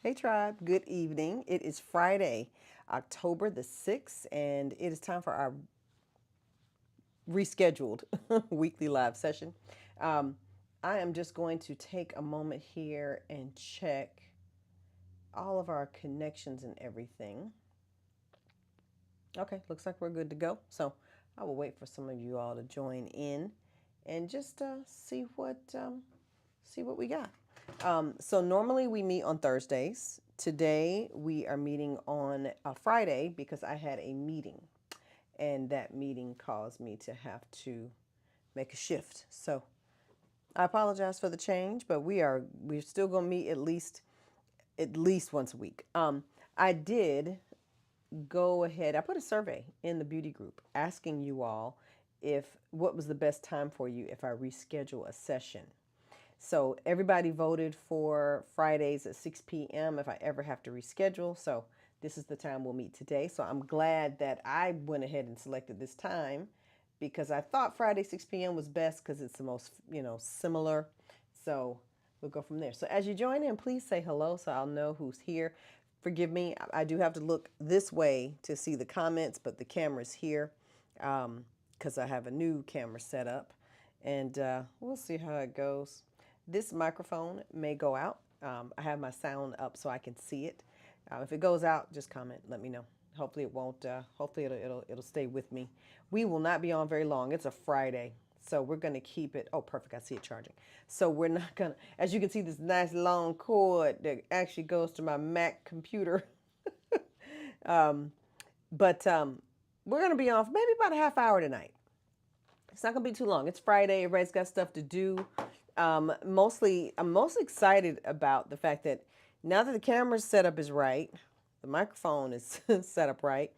Hey, tribe. Good evening. It is Friday, October the 6th, and it is time for our rescheduled weekly live session. Um, I am just going to take a moment here and check all of our connections and everything. Okay, looks like we're good to go. So I will wait for some of you all to join in and just see what we got. So normally we meet on Thursdays. Today we are meeting on a Friday because I had a meeting, and that meeting caused me to have to make a shift. So I apologize for the change, but we're still gonna meet at least once a week. I did go ahead. I put a survey in the beauty group asking you all if what was the best time for you if I reschedule a session. So everybody voted for Fridays at 6 p.m. if I ever have to reschedule. So this is the time we'll meet today. So I'm glad that I went ahead and selected this time because I thought Friday 6 p.m. was best because it's the most, similar. So we'll go from there. So as you join in, please say hello so I'll know who's here. Forgive me, I do have to look this way to see the comments, but the camera's here because I have a new camera set up, and we'll see how it goes. This microphone may go out. I have my sound up so I can see it. If it goes out, just comment. Let me know. Hopefully it won't. Hopefully it'll stay with me. We will not be on very long. It's a Friday, so we're gonna keep it. Oh, perfect. I see it charging. So we're not gonna. As you can see, this nice long cord that actually goes to my Mac computer. But we're gonna be on for maybe about a half hour tonight. It's not gonna be too long. It's Friday. Everybody's got stuff to do. I'm most excited about the fact that now that the camera setup is right, the microphone is set up right,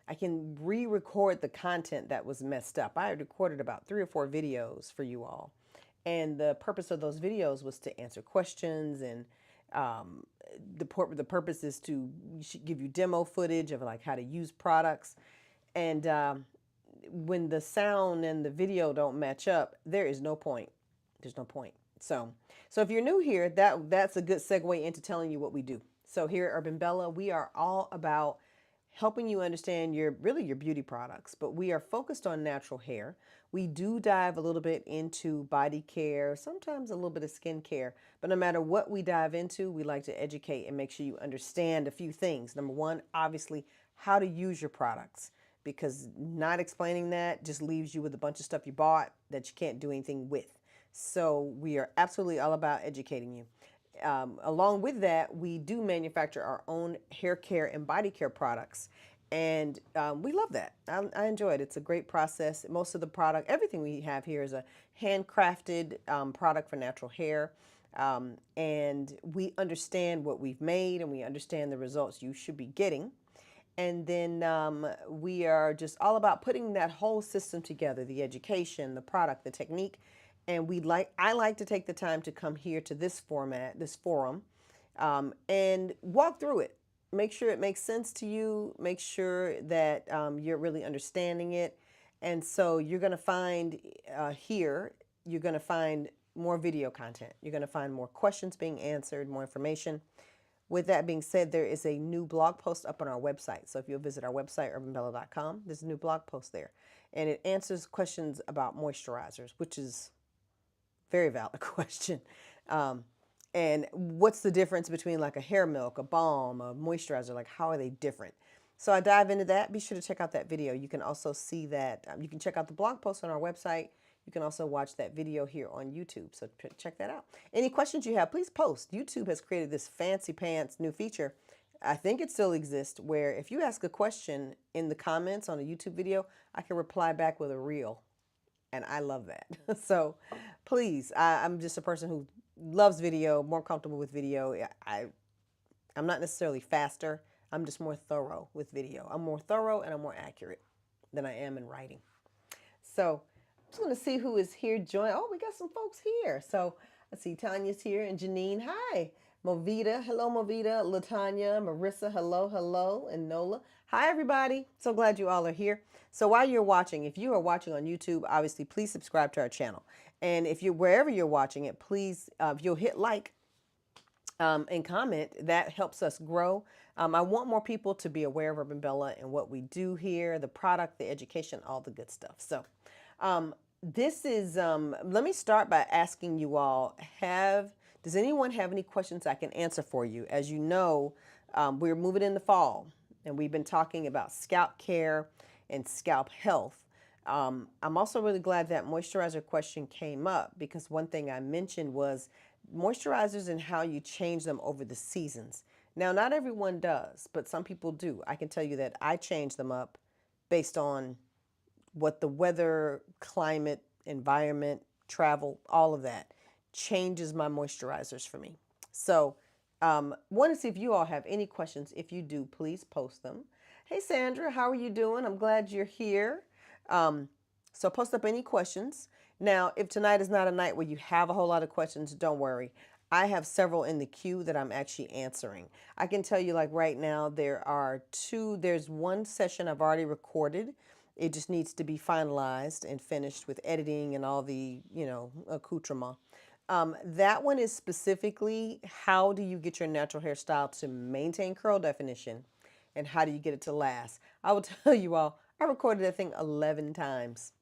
I can re-record the content that was messed up. I had recorded about 3 or 4 videos for you all, and the purpose of those videos was to answer questions, and um, the purpose is to give you demo footage of like how to use products, and when the sound and the video don't match up, there is no point. There's no point. So if you're new here, that's a good segue into telling you what we do. So here at Urban Bella, we are all about helping you understand your beauty products, but we are focused on natural hair. We do dive a little bit into body care, sometimes a little bit of skin care, but no matter what we dive into, we like to educate and make sure you understand a few things. Number one, obviously, how to use your products, because not explaining that just leaves you with a bunch of stuff you bought that you can't do anything with. So we are absolutely all about educating you. Along with that, we do manufacture our own hair care and body care products. And we love that. I enjoy it. It's a great process. Most of the product, everything we have here is a handcrafted product for natural hair. And we understand what we've made and we understand the results you should be getting. And then we are just all about putting that whole system together, the education, the product, the technique. And I like to take the time to come here to this format, this forum, and walk through it. Make sure it makes sense to you. Make sure that you're really understanding it. And so you're going to find here, you're going to find more video content. You're going to find more questions being answered, more information. With that being said, there is a new blog post up on our website. So if you'll visit our website, urbanbella.com, there's a new blog post there. And it answers questions about moisturizers, which is a very valid question. Um, and what's the difference between like a hair milk, a balm, a moisturizer? Like, how are they different? So I dive into that. Be sure to check out that video. You can also see that. You can check out the blog post on our website. You can also watch that video here on YouTube. So check that out. Any questions you have, please post. YouTube has created this fancy pants new feature. I think it still exists, where if you ask a question in the comments on a YouTube video, I can reply back with a reel. And I love that. So please, I'm just a person who loves video, more comfortable with video. I'm not necessarily faster. I'm just more thorough with video. I'm more thorough and I'm more accurate than I am in writing. So I'm just going to see who is here. Join. Oh, we got some folks here. So let's see. Tanya's here and Janine. Hi. Movita. Hello, Movita. Latanya. Marissa. Hello, hello. And Nola. Hi, everybody. So glad you all are here. So while you're watching, if you are watching on YouTube, obviously, please subscribe to our channel. And if you're wherever you're watching it, please, if you'll hit like, and comment. That helps us grow. I want more people to be aware of Urban Bella and what we do here, the product, the education, all the good stuff. So, um, this is, let me start by asking you all, does anyone have any questions I can answer for you? As you know, we're moving in the fall and we've been talking about scalp care and scalp health. I'm also really glad that moisturizer question came up because one thing I mentioned was moisturizers and how you change them over the seasons. Now, not everyone does, but some people do. I can tell you that I change them up based on what the weather, climate, environment, travel, all of that changes my moisturizers for me. So, want to see if you all have any questions. If you do, please post them. Hey, Sandra, how are you doing? I'm glad you're here. Um, so, post up any questions. Now, if tonight is not a night where you have a whole lot of questions, don't worry. I have several in the queue that I'm actually answering. I can tell you, like right now, there's one session I've already recorded. It just needs to be finalized and finished with editing and all the, accoutrement. That one is specifically how do you get your natural hairstyle to maintain curl definition and how do you get it to last? I will tell you all, I recorded that thing 11 times.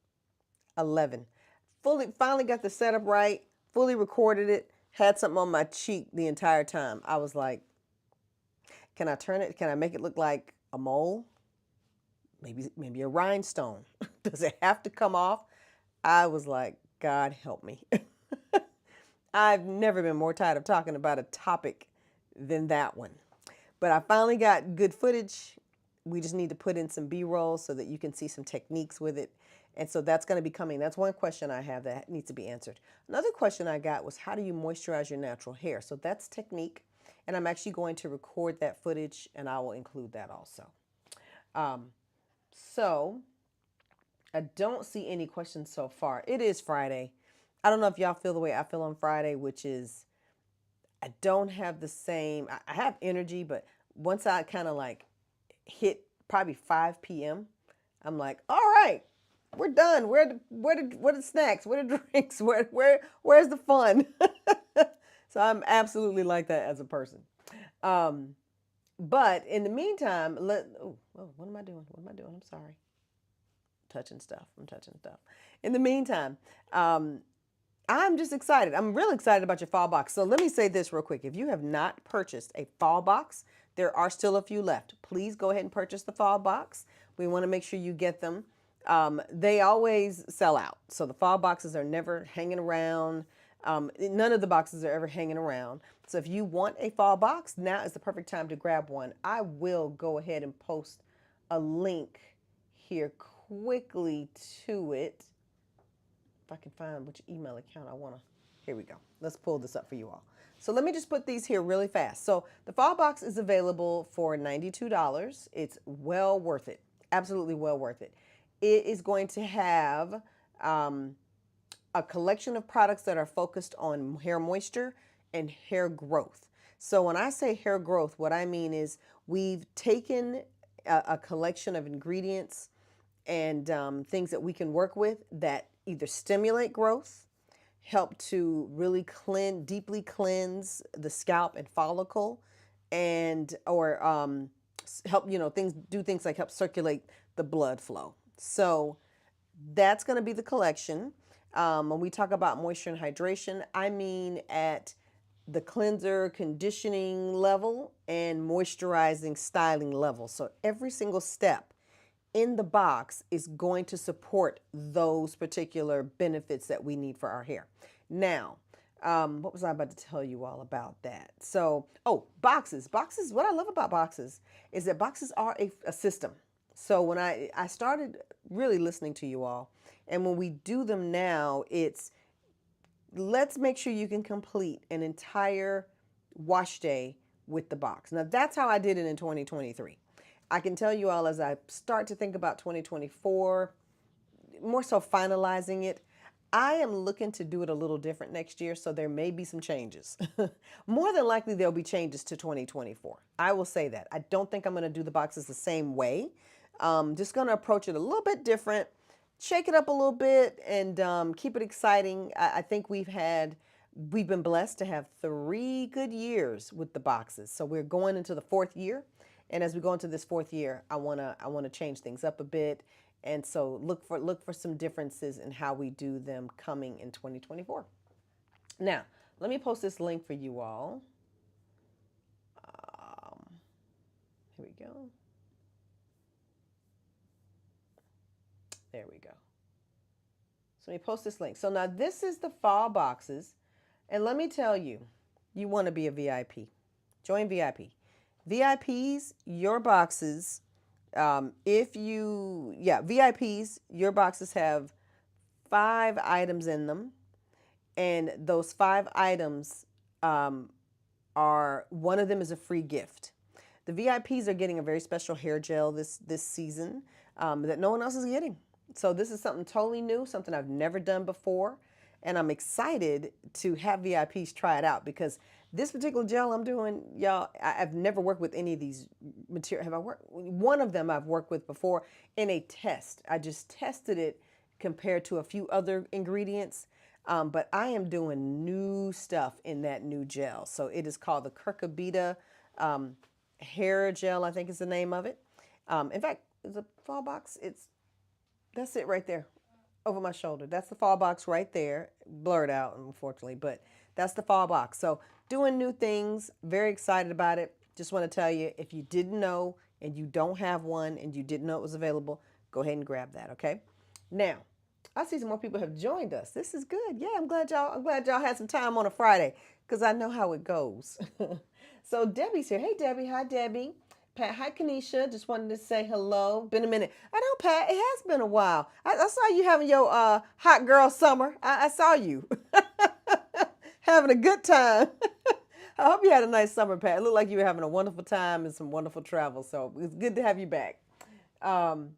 11. Finally got the setup right, fully recorded it, had something on my cheek the entire time. I was like, can I turn it? Can I make it look like a mole? Maybe a rhinestone. Does it have to come off? I was like, God help me. I've never been more tired of talking about a topic than that one. But I finally got good footage. We just need to put in some B-roll so that you can see some techniques with it. And so that's going to be coming. That's one question I have that needs to be answered. Another question I got was how do you moisturize your natural hair? So that's technique. And I'm actually going to record that footage and I will include that also. So I don't see any questions so far. It is Friday. I don't know if y'all feel the way I feel on Friday, which is I don't have the same, I have energy, but once I kind of like hit probably 5 p.m., I'm like, all right, we're done. Where the snacks? Where the drinks? Where's the fun? So I'm absolutely like that as a person. Um, but in the meantime, what am I doing? What am I doing? I'm sorry. Touching stuff. I'm touching stuff. In the meantime, I'm just excited. I'm really excited about your fall box. So let me say this real quick. If you have not purchased a fall box, there are still a few left. Please go ahead and purchase the fall box. We want to make sure you get them. They always sell out. So the fall boxes are never hanging around. None of the boxes are ever hanging around. So if you want a fall box, now is the perfect time to grab one. I will go ahead and post a link here quickly to it. If I can find which email account I want to. Here we go. Let's pull this up for you all. So let me just put these here really fast. So the fall box is available for $92. It's well worth it. Absolutely well worth it. It is going to have a collection of products that are focused on hair moisture and hair growth. So when I say hair growth, what I mean is we've taken a collection of ingredients and things that we can work with that either stimulate growth, help to really deeply cleanse the scalp and follicle, and or help do things like help circulate the blood flow. So that's going to be the collection. When we talk about moisture and hydration, I mean at the cleanser conditioning level and moisturizing styling level. So every single step in the box is going to support those particular benefits that we need for our hair. Now, what was I about to tell you all about that? So, boxes. Boxes, what I love about boxes is that boxes are a system. So when I started really listening to you all, and when we do them now, it's let's make sure you can complete an entire wash day with the box. Now, that's how I did it in 2023. I can tell you all as I start to think about 2024, more so finalizing it, I am looking to do it a little different next year, so there may be some changes. More than likely, there'll be changes to 2024. I will say that. I don't think I'm going to do the boxes the same way. Just going to approach it a little bit different, shake it up a little bit, and keep it exciting. I think we've had We've been blessed to have 3 good years with the boxes. So we're going into the 4th year. And as we go into this 4th year, I wanna change things up a bit. And so look for some differences in how we do them coming in 2024. Now, let me post this link for you all. Um, Here we go. There we go. So let me post this link. So now this is the fall boxes. And let me tell you, you want to be a VIP. Join VIP. VIPs, your boxes, VIPs, your boxes have 5 items in them. And those 5 items are, one of them is a free gift. The VIPs are getting a very special hair gel this season that no one else is getting. So this is something totally new, something I've never done before, and I'm excited to have VIPs try it out because this particular gel I'm doing, y'all, I've never worked with any of these material. Have I worked? One of them I've worked with before in a test. I just tested it compared to a few other ingredients. But I am doing new stuff in that new gel. So it is called the Kirkabita hair gel, I think is the name of it. In fact, it's a fall box. That's it right there over my shoulder. That's the fall box right there. Blurred out, unfortunately, but that's the fall box. So doing new things, very excited about it. Just want to tell you, if you didn't know and you don't have one and you didn't know it was available, go ahead and grab that, okay? Now, I see some more people have joined us. This is good. Yeah, I'm glad y'all had some time on a Friday because I know how it goes. So Debbie's here. Hey Debbie, hi Debbie. Pat, hi Kanisha. Just wanted to say hello. Been a minute. I know, Pat. It has been a while. I saw you having your hot girl summer. I saw you having a good time. I hope you had a nice summer, Pat. It looked like you were having a wonderful time and some wonderful travel. So it's good to have you back. Um,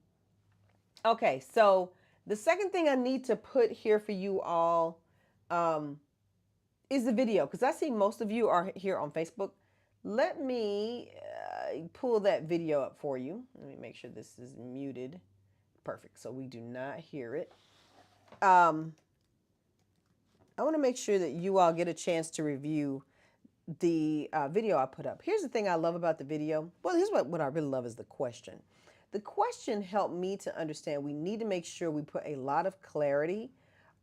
okay, so the second thing I need to put here for you all um, is the video because I see most of you are here on Facebook. Let me pull that video up for you. Let me make sure this is muted. Perfect. So we do not hear it. I want to make sure that you all get a chance to review the video I put up. Here's the thing I love about the video. Well, here's what I really love is the question. The question helped me to understand we need to make sure we put a lot of clarity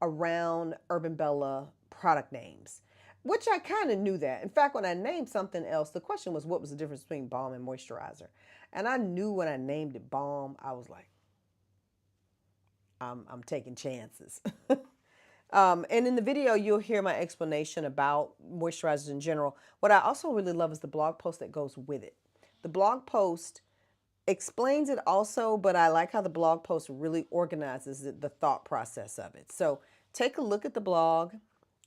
around Urban Bella product names, which I kind of knew that. In fact, when I named something else, the question was what was the difference between balm and moisturizer? And I knew when I named it balm, I was like, I'm taking chances. And in the video, you'll hear my explanation about moisturizers in general. What I also really love is the blog post that goes with it. The blog post explains it also, but I like how the blog post really organizes the thought process of it. So take a look at the blog.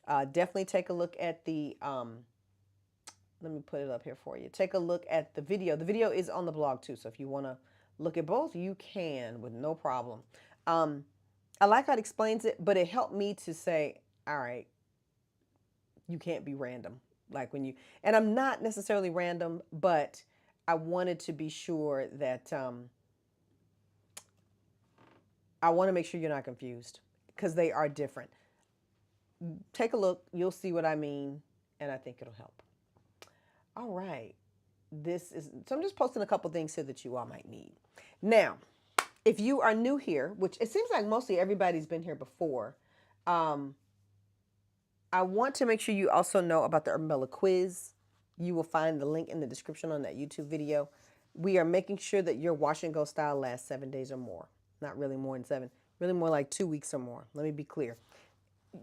Definitely take a look at the, let me put it up here for you. Take a look at the video. The video is on the blog too. So if you want to look at both, you can with no problem. I like how it explains it, but it helped me to say, all right, you can't be random. Like when you, and I'm not necessarily random, but I wanted to be sure that I want to make sure you're not confused because they are different. Take a look, you'll see what I mean, and I think it'll help. All right. So I'm just posting a couple things here that you all might need. Now, if you are new here, which it seems like mostly everybody's been here before, I want to make sure you also know about the Urban Bella quiz. You will find the link in the description on that YouTube video. We are making sure that your wash and go style lasts 7 days or more. Not really more than 7, really more like 2 weeks or more. Let me be clear.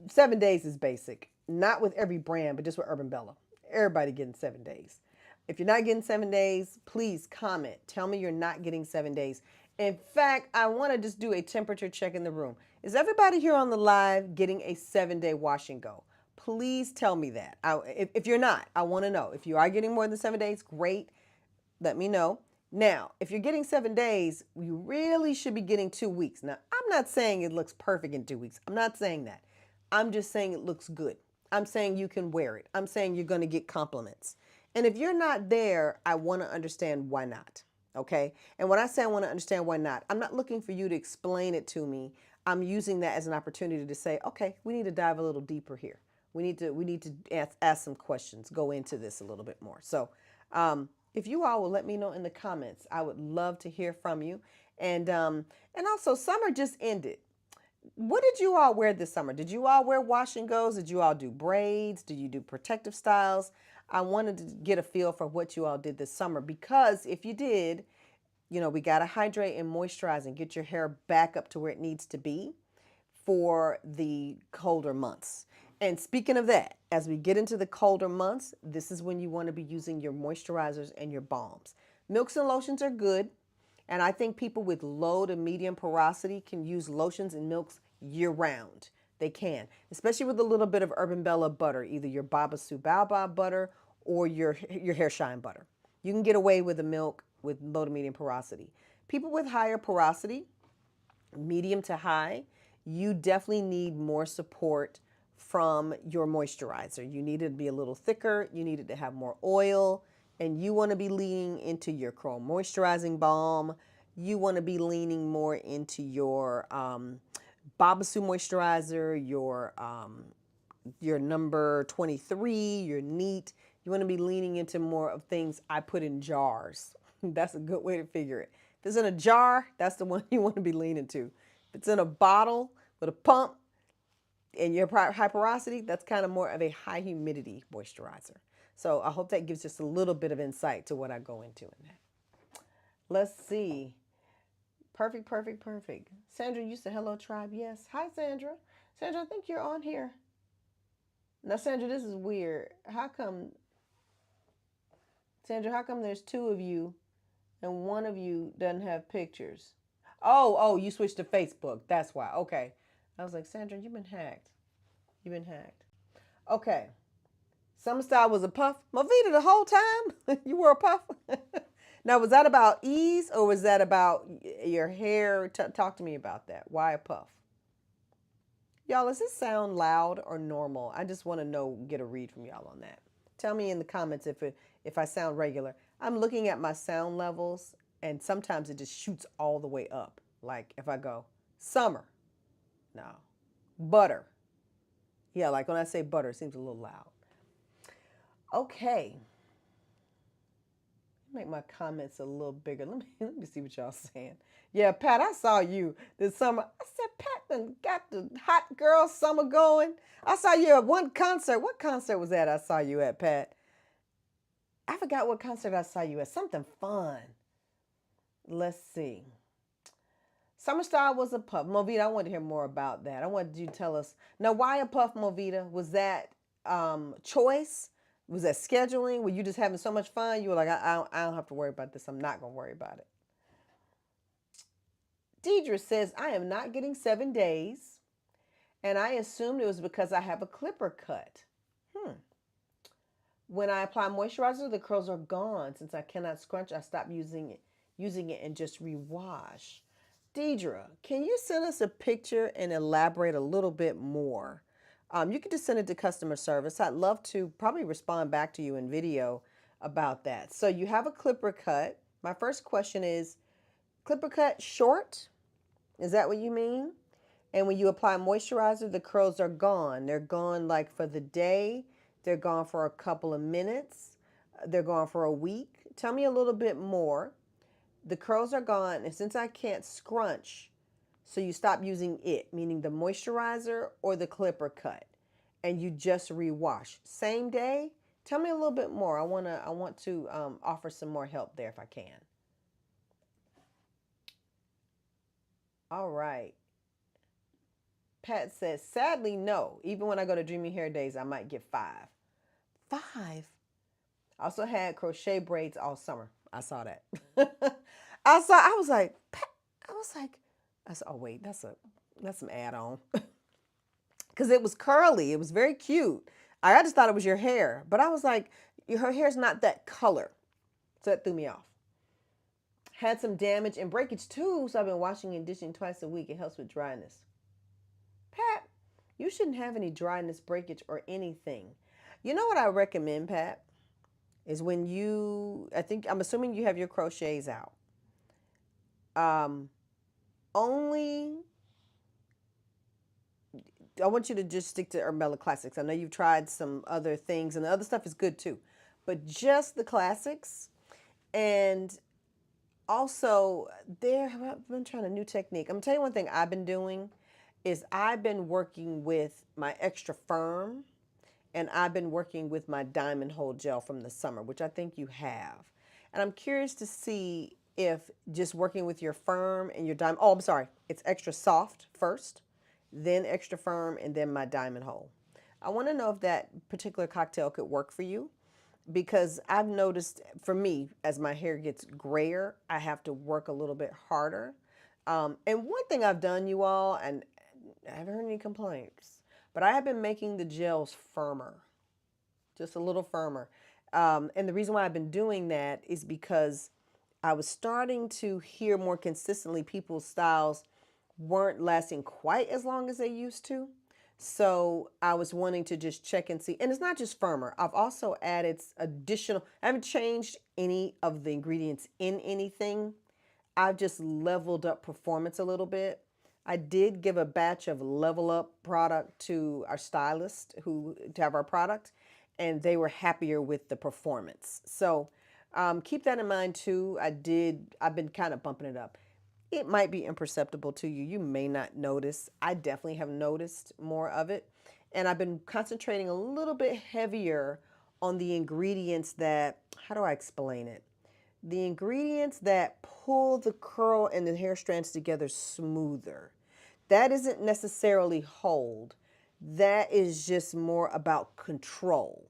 7 days is basic. Not with every brand, but just with Urban Bella. Everybody getting 7 days. If you're not getting 7 days, please comment. Tell me you're not getting 7 days. In fact, I want to just do a temperature check in the room. Is everybody here on the live getting a 7-day wash and go? Please tell me that. If you're not, I want to know. If you are getting more than 7 days, great. Let me know. Now, if you're getting 7 days, you really should be getting 2 weeks. Now, I'm not saying it looks perfect in 2 weeks. I'm not saying that. I'm just saying it looks good. I'm saying you can wear it. I'm saying you're going to get compliments. And if you're not there, I want to understand why not. Okay? And when I say I want to understand why not, I'm not looking for you to explain it to me. I'm using that as an opportunity to say, okay, we need to dive a little deeper here. We need to ask some questions, go into this a little bit more. So, if you all will let me know in the comments, I would love to hear from you. And also, summer just ended. What did you all wear this summer? Did you all wear wash and goes? Did you all do braids? Did you do protective styles? I wanted to get a feel for what you all did this summer, because if you did, we got to hydrate and moisturize and get your hair back up to where it needs to be for the colder months. And speaking of that, as we get into the colder months, this is when you want to be using your moisturizers and your balms. Milks and lotions are good. And I think people with low to medium porosity can use lotions and milks year round. They can, especially with a little bit of Urban Bella butter, either your Baba Sue Baobab butter or your Hair Shine butter. You can get away with a milk with low to medium porosity. People with higher porosity, medium to high, you definitely need more support from your moisturizer. You need it to be a little thicker. You need it to have more oil. And you want to be leaning into your Chrome Moisturizing Balm. You want to be leaning more into your Babasu Moisturizer, your number 23, your Neat. You want to be leaning into more of things I put in jars. That's a good way to figure it. If it's in a jar, that's the one you want to be leaning to. If it's in a bottle with a pump and your high porosity, that's kind of more of a high humidity moisturizer. So I hope that gives just a little bit of insight to what I go into in that. Let's see. Perfect, perfect, perfect. Sandra, you said hello, tribe. Yes. Hi, Sandra. Sandra, I think you're on here. Now, Sandra, this is weird. Sandra, how come there's two of you and one of you doesn't have pictures? Oh, you switched to Facebook. That's why. Okay. I was like, Sandra, you've been hacked. You've been hacked. Okay. Summer Style was a puff. Movita, the whole time you wore a puff? Now, was that about ease or was that about your hair? Talk to me about that. Why a puff? Y'all, does this sound loud or normal? I just want to know, get a read from y'all on that. Tell me in the comments if I sound regular. I'm looking at my sound levels and sometimes it just shoots all the way up. Like if I go, summer, no. Butter. Yeah, like when I say butter, it seems a little loud. Okay. Make my comments a little bigger. Let me see what y'all saying. Yeah, Pat, I saw you this summer. I said, Pat done got the hot girl summer going. I saw you at one concert. What concert was that I saw you at, Pat? I forgot what concert I saw you at. Something fun. Let's see. Summer Style was a puff. Movita, I want to hear more about that. I wanted you to tell us. Now, why a puff, Movita? Was that choice? Was that scheduling? Were you just having so much fun? You were like, I don't have to worry about this. I'm not going to worry about it. Deidre says, I am not getting 7 days. And I assumed it was because I have a clipper cut. When I apply moisturizer, the curls are gone. Since I cannot scrunch, I stopped using it and just rewash. Deidre, can you send us a picture and elaborate a little bit more? You can just send it to customer service. I'd love to probably respond back to you in video about that. So you have a clipper cut. My first question is, clipper cut short? Is that what you mean? And when you apply moisturizer, the curls are gone. They're gone like for the day. They're gone for a couple of minutes. They're gone for a week. Tell me a little bit more. The curls are gone, and since I can't scrunch, so you stop using it, meaning the moisturizer or the clipper cut, and you just rewash. Same day? Tell me a little bit more. I want to offer some more help there if I can. All right. Pat says, sadly, no. Even when I go to Dreamy Hair Days, I might get 5. 5? I also had crochet braids all summer. I saw that. I was like, I said, oh wait, that's some add-on. Because it was curly. It was very cute. I just thought it was your hair. But I was like, her hair's not that color. So that threw me off. Had some damage and breakage too, so I've been washing and dishing twice a week. It helps with dryness. Pat, you shouldn't have any dryness, breakage, or anything. You know what I recommend, Pat? Is when I'm assuming you have your crochets out. Only I want you to just stick to Urbella Classics. I know you've tried some other things, and the other stuff is good too, but just the classics. And also, I've been trying a new technique. I'm gonna tell you one thing I've been doing is I've been working with my extra firm, and I've been working with my diamond hole gel from the summer, which I think you have. And I'm curious to see if just working with your firm and your diamond, oh, I'm sorry, it's extra soft first, then extra firm, and then my diamond hole. I want to know if that particular cocktail could work for you because I've noticed for me, as my hair gets grayer, I have to work a little bit harder. And one thing I've done, you all, and I haven't heard any complaints, but I have been making the gels firmer, just a little firmer. And the reason why I've been doing that is because I was starting to hear more consistently people's styles weren't lasting quite as long as they used to. So I was wanting to just check and see. And it's not just firmer. I've also added additional, I haven't changed any of the ingredients in anything. I've just leveled up performance a little bit. I did give a batch of Level Up product to our stylist who to have our product, and they were happier with the performance. So keep that in mind too. I've been kind of bumping it up. It might be imperceptible to you. You may not notice. I definitely have noticed more of it. And I've been concentrating a little bit heavier on the ingredients that, how do I explain it? The ingredients that pull the curl and the hair strands together smoother. That isn't necessarily hold. That is just more about control.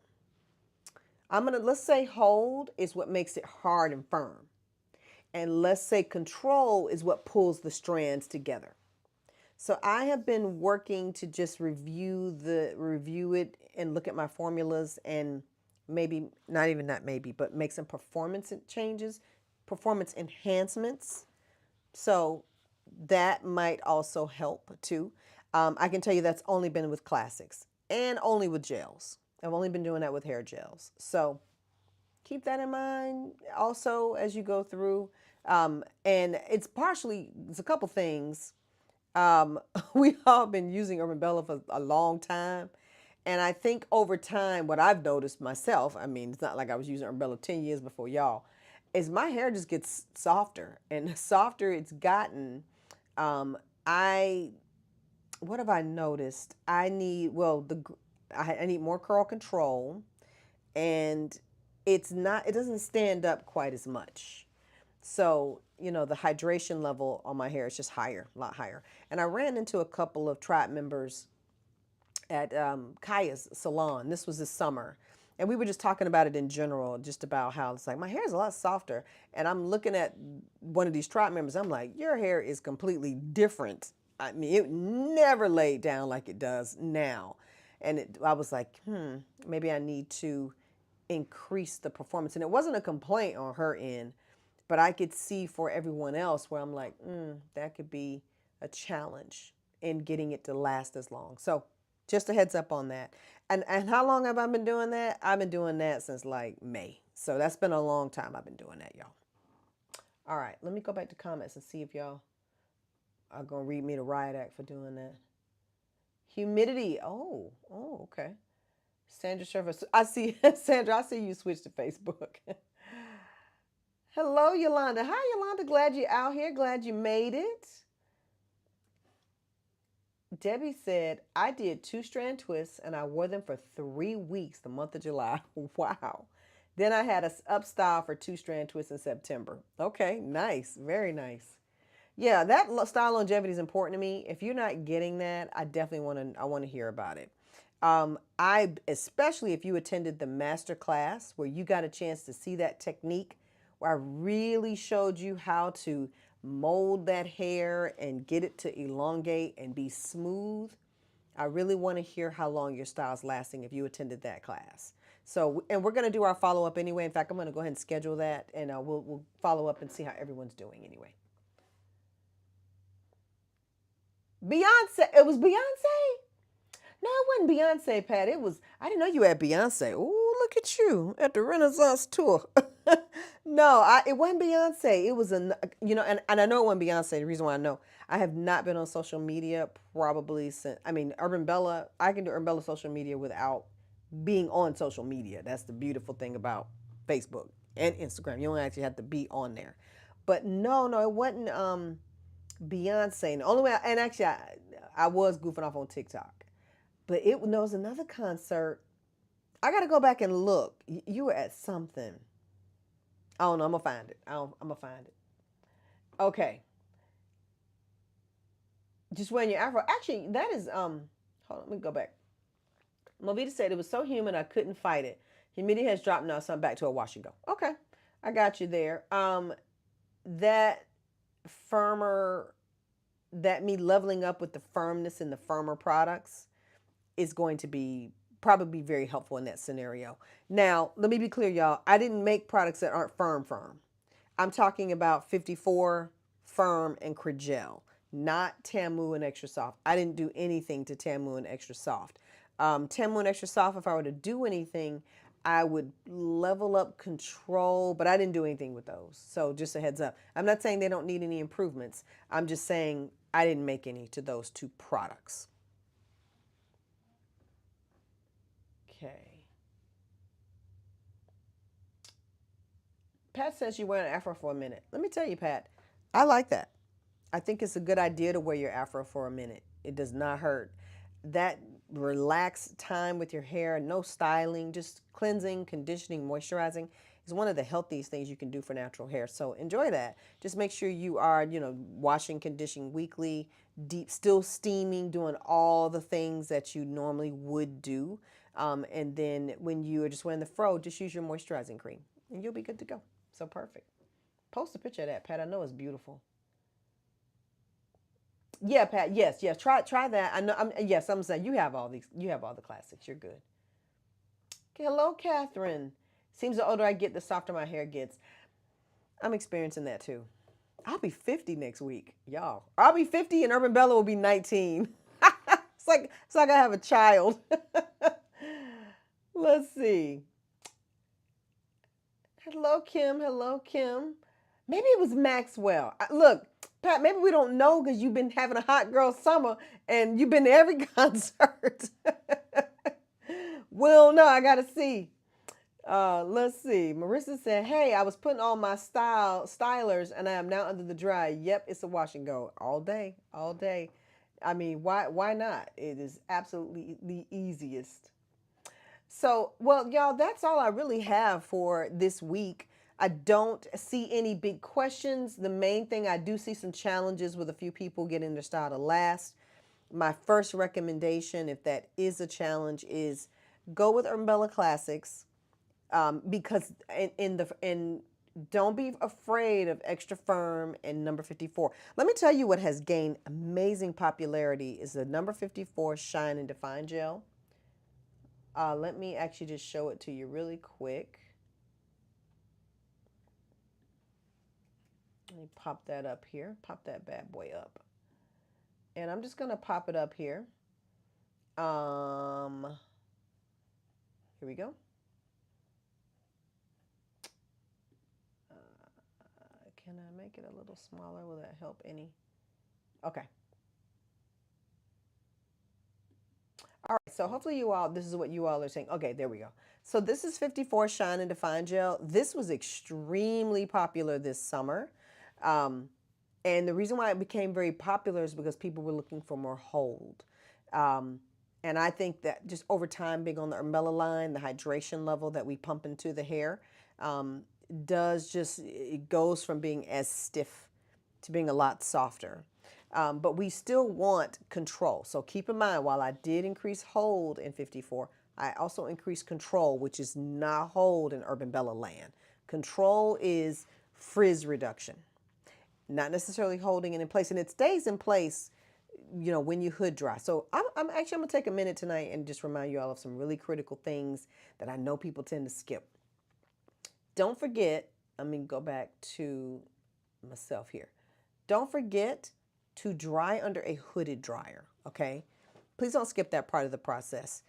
Let's say hold is what makes it hard and firm. And let's say control is what pulls the strands together. So I have been working to just review it and look at my formulas and maybe not even that maybe, but make some performance changes, performance enhancements. So that might also help too. I can tell you that's only been with classics and only with gels. I've only been doing that with hair gels. So keep that in mind also as you go through. And it's a couple things. We've all been using Urban Bella for a long time. And I think over time, what I've noticed myself, I mean, it's not like I was using Urban Bella 10 years before y'all, is my hair just gets softer. And the softer it's gotten, I what have I noticed? I need more curl control, and it doesn't stand up quite as much. So, the hydration level on my hair is just higher, a lot higher. And I ran into a couple of tribe members at Kaya's salon. This was this summer. And we were just talking about it in general, just about how it's like my hair is a lot softer. And I'm looking at one of these tribe members. I'm like, your hair is completely different. I mean, it never laid down like it does now. And I was like, maybe I need to increase the performance. And it wasn't a complaint on her end, but I could see for everyone else where I'm like, that could be a challenge in getting it to last as long. So just a heads up on that. And how long have I been doing that? I've been doing that since like May. So that's been a long time I've been doing that, y'all. All right, let me go back to comments and see if y'all are going to read me the riot act for doing that. Humidity. Oh, okay. Sandra Sherver. I see, Sandra, I see you switch to Facebook. Hello, Yolanda. Hi, Yolanda. Glad you're out here. Glad you made it. Debbie said, I did 2-strand twists and I wore them for 3 weeks, the month of July. Wow. Then I had a up style for 2-strand twists in September. Okay, nice. Very nice. Yeah, that style longevity is important to me. If you're not getting that, I definitely want to hear about it. Especially if you attended the master class where you got a chance to see that technique, where I really showed you how to mold that hair and get it to elongate and be smooth. I really want to hear how long your style's lasting if you attended that class. So, and we're going to do our follow-up anyway. In fact, I'm going to go ahead and schedule that, and we'll follow up and see how everyone's doing anyway. Beyonce. It was Beyonce? No, it wasn't Beyonce, Pat. I didn't know you had Beyonce. Oh, look at you at the Renaissance tour. No, it wasn't Beyonce. It was and I know it wasn't Beyonce. The reason why I know, I have not been on social media probably since, I mean, Urban Bella, I can do Urban Bella social media without being on social media. That's the beautiful thing about Facebook and Instagram. You don't actually have to be on there. But no, it wasn't Beyonce. The only way, and actually, I was goofing off on TikTok. But it no, it was another concert. I got to go back and look. You were at something. I don't know. I'm gonna find it. I'm gonna find it. Okay, just wearing your afro. Actually, that is Hold on, let me go back. Movita said it was so humid I couldn't fight it. Humidity has dropped now, so I'm back to a wash and go. Okay, I got you there. That firmer, that me leveling up with the firmness and the firmer products is going to be probably very helpful in that scenario. Now, let me be clear, y'all. I didn't make products that aren't firm. I'm talking about 54 Firm and Cragel, not Tamu and Extra Soft. I didn't do anything to Tamu and Extra Soft. Tamu and Extra Soft, if I were to do anything, I would level up Control, but I didn't do anything with those. So just a heads up. I'm not saying they don't need any improvements. I'm just saying I didn't make any to those two products. Okay. Pat says you wear an afro for a minute. Let me tell you, Pat, I like that. I think it's a good idea to wear your afro for a minute. It does not hurt. That relaxed time with your hair, no styling, just cleansing, conditioning, moisturizing is one of the healthiest things you can do for natural hair. So enjoy that. Just make sure you are, washing, conditioning weekly, deep, still steaming, doing all the things that you normally would do. And then when you are just wearing the fro, just use your moisturizing cream and you'll be good to go. So perfect. Post a picture of that, Pat. I know it's beautiful. Yeah, Pat. Yes. Try that. I know. Yes, I'm saying you have all these. You have all the classics. You're good. Okay, hello, Catherine. Seems the older I get, the softer my hair gets. I'm experiencing that too. I'll be 50 next week, y'all. I'll be 50 and Urban Bella will be 19. It's like I have a child. Let's see. Hello, Kim. Hello, Kim. Maybe it was Maxwell. Look, Pat, maybe we don't know because you've been having a hot girl summer and you've been to every concert. Well, no, I gotta see. Let's see. Marissa said, "Hey, I was putting on my stylers, and I am now under the dry. Yep, it's a wash and go all day, all day. I mean, why not? It is absolutely the easiest." So, well, y'all, that's all I really have for this week. I don't see any big questions. The main thing, I do see some challenges with a few people getting their style to last. My first recommendation, if that is a challenge, is go with Urban Bella Classics, because in don't be afraid of Extra Firm and number 54. Let me tell you what has gained amazing popularity is the number 54 Shine and Define Gel. Let me actually just show it to you really quick. Let me pop that up here. Pop that bad boy up. And I'm just going to pop it up here. Here we go. Can I make it a little smaller? Will that help any? Okay. All right, so hopefully this is what you all are saying. Okay, there we go. So this is 54 Shine and Define Gel. This was extremely popular this summer. Um, and the reason why it became very popular is because people were looking for more hold. Um, and I think that just over time, being on the Urban Bella line, the hydration level that we pump into the hair it goes from being as stiff to being a lot softer. But we still want control. So keep in mind, while I did increase hold in 54, I also increased control, which is not hold in Urban Bella land. Control is frizz reduction, not necessarily holding it in place. And it stays in place, when you hood dry. So I'm going to take a minute tonight and just remind you all of some really critical things that I know people tend to skip. Don't forget, let me go back to myself here. Don't forget to dry under a hooded dryer, okay? Please don't skip that part of the process.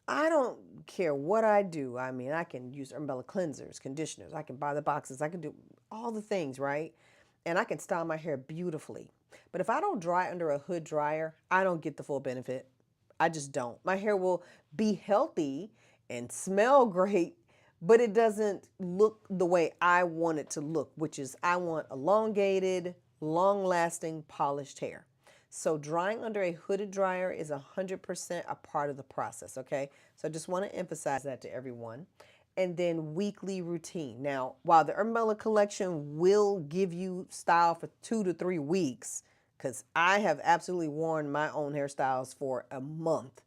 I don't care what I do. I mean, I can use umbrella cleansers, conditioners. I can buy the boxes. I can do all the things, right? And I can style my hair beautifully. But if I don't dry under a hood dryer, I don't get the full benefit. I just don't. My hair will be healthy and smell great, but it doesn't look the way I want it to look, which is I want elongated, long lasting, polished hair. So drying under a hooded dryer is 100% a part of the process, okay? So I just want to emphasize that to everyone. And then weekly routine. Now, while the Urbella collection will give you style for 2 to 3 weeks, because I have absolutely worn my own hairstyles for a month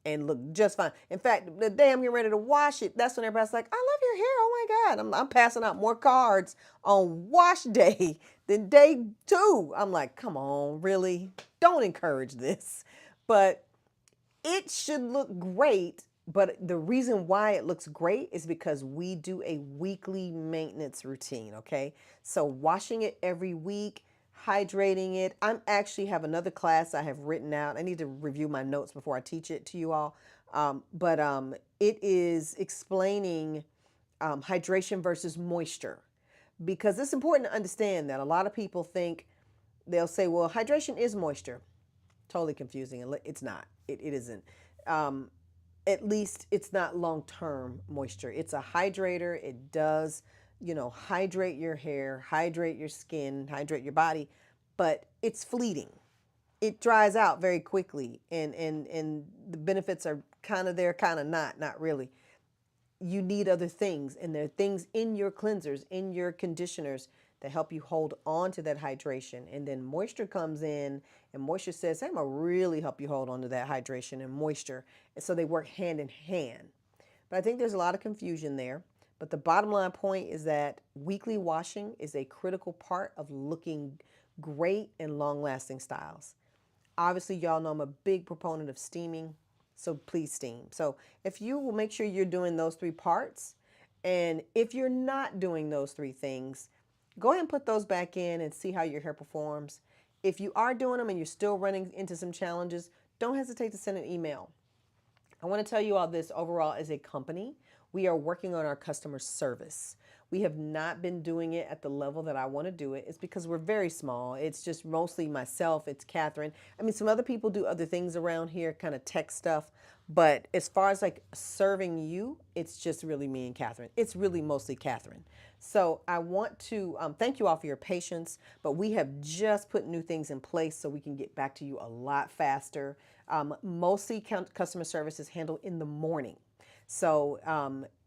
and look just fine. In fact, the day I'm getting ready to wash it, that's when everybody's like, I love your hair. Oh my God. I'm passing out more cards on wash day than day two. I'm like, come on, really? Don't encourage this. But it should look great. But the reason why it looks great is because we do a weekly maintenance routine, okay? So washing it every week, hydrating it. I'm actually have another class I have written out. I need to review my notes before I teach it to you all. But it is explaining hydration versus moisture because it's important to understand that a lot of people think they'll say, well, hydration is moisture. Totally confusing. It's not. It isn't. Um, at least it's not long-term moisture. It's a hydrator. It does, hydrate your hair, hydrate your skin, hydrate your body, but it's fleeting. It dries out very quickly, and the benefits are kind of there, kind of not really. You need other things, and there are things in your cleansers, in your conditioners that help you hold on to that hydration. And then moisture comes in, and moisture says, hey, I'm gonna really help you hold on to that hydration and moisture. And so they work hand in hand. But I think there's a lot of confusion there. But the bottom line point is that weekly washing is a critical part of looking great and long lasting styles. Obviously, y'all know I'm a big proponent of steaming, so please steam. So if you will make sure you're doing those three parts, and if you're not doing those three things, go ahead and put those back in and see how your hair performs. If you are doing them and you're still running into some challenges, don't hesitate to send an email. I want to tell you all this overall as a company, we are working on our customer service. We have not been doing it at the level that I want to do it. It's because we're very small. It's just mostly myself. It's Catherine. I mean, some other people do other things around here, kind of tech stuff. But as far as like serving you, it's just really me and Catherine. It's really mostly Catherine. So I want to thank you all for your patience, but we have just put new things in place so we can get back to you a lot faster. Mostly customer service is handled in the morning. So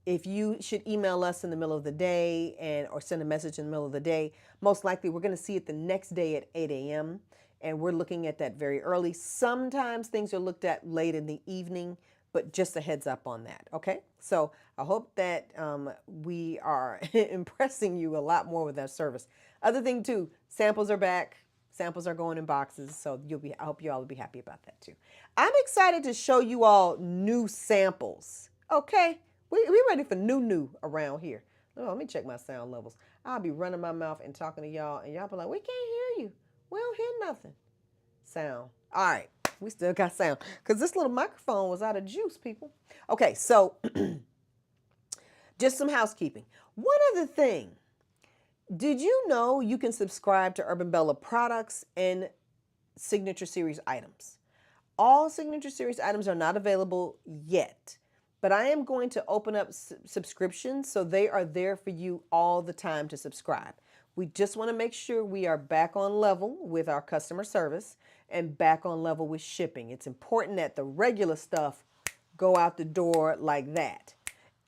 if you should email us in the middle of the day or send a message in the middle of the day, most likely we're going to see it the next day at 8 a.m. And we're looking at that very early. Sometimes things are looked at late in the evening, but just a heads up on that. Okay. So I hope that we are impressing you a lot more with our service. Other thing too, samples are back. Samples are going in boxes, so I hope you all will be happy about that too. I'm excited to show you all new samples. Okay, we ready for new around here. Oh, let me check my sound levels. I'll be running my mouth and talking to y'all, and y'all be like, we can't hear you. We don't hear nothing. Sound. All right, we still got sound because this little microphone was out of juice, people. Okay, so just some housekeeping. One other thing. Did you know you can subscribe to Urban Bella products and Signature Series items? All Signature Series items are not available yet, but I am going to open up subscriptions so they are there for you all the time to subscribe. We just want to make sure we are back on level with our customer service and back on level with shipping. It's important that the regular stuff go out the door like that.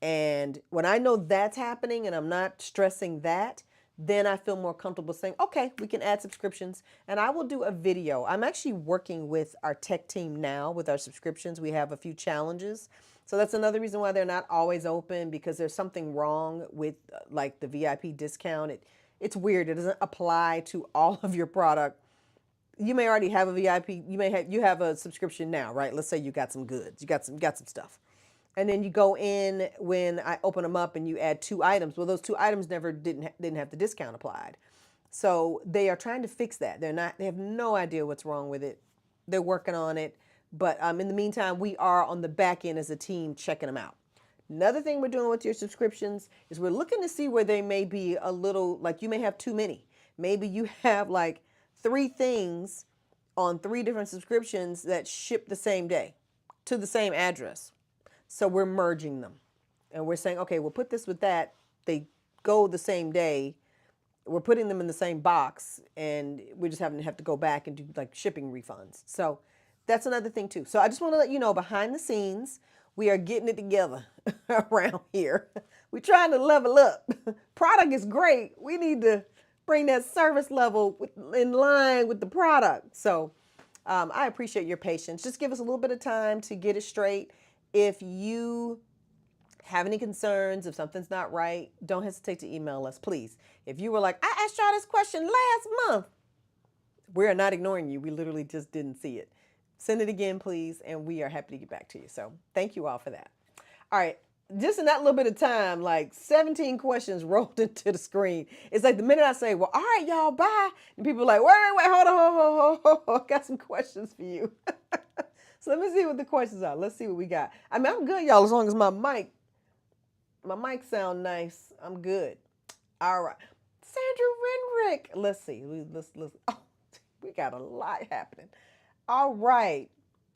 And when I know that's happening and I'm not stressing that, then I feel more comfortable saying, okay, we can add subscriptions. And I will do a video. I'm actually working with our tech team now with our subscriptions. We have a few challenges. So that's another reason why they're not always open, because there's something wrong with like the VIP discount. It's weird. It doesn't apply to all of your product. You may already have a VIP. You have a subscription now, right? Let's say you got some goods. You got some stuff. And then you go in when I open them up and you add 2 items. Well, those 2 items didn't have the discount applied. So they are trying to fix that. They have no idea what's wrong with it. They're working on it. But in the meantime, we are on the back end as a team checking them out. Another thing we're doing with your subscriptions is we're looking to see where they may be a little, like you may have too many. Maybe you have like three things on three different subscriptions that ship the same day to the same address. So we're merging them. And we're saying, okay, we'll put this with that. They go the same day. We're putting them in the same box, and we're just having to have to go back and do like shipping refunds. So that's another thing too. So I just want to let you know, behind the scenes, we are getting it together around here. We're trying to level up. Product is great. We need to bring that service level in line with the product. So I appreciate your patience. Just give us a little bit of time to get it straight. If you have any concerns, if something's not right, don't hesitate to email us, please. If you were like, I asked y'all this question last month, we are not ignoring you. We literally just didn't see it. Send it again, please, and we are happy to get back to you. So thank you all for that. All right. Just in that little bit of time, like 17 questions rolled into the screen. It's like the minute I say, well, all right, y'all, bye. And people are like, wait, hold on. I got some questions for you. So let me see what the questions are. Let's see what we got. I mean, I'm good, y'all, as long as my mic sound nice. I'm good. All right. Sandra Renrick. Let's see. Let's. Oh, we got a lot happening. All right.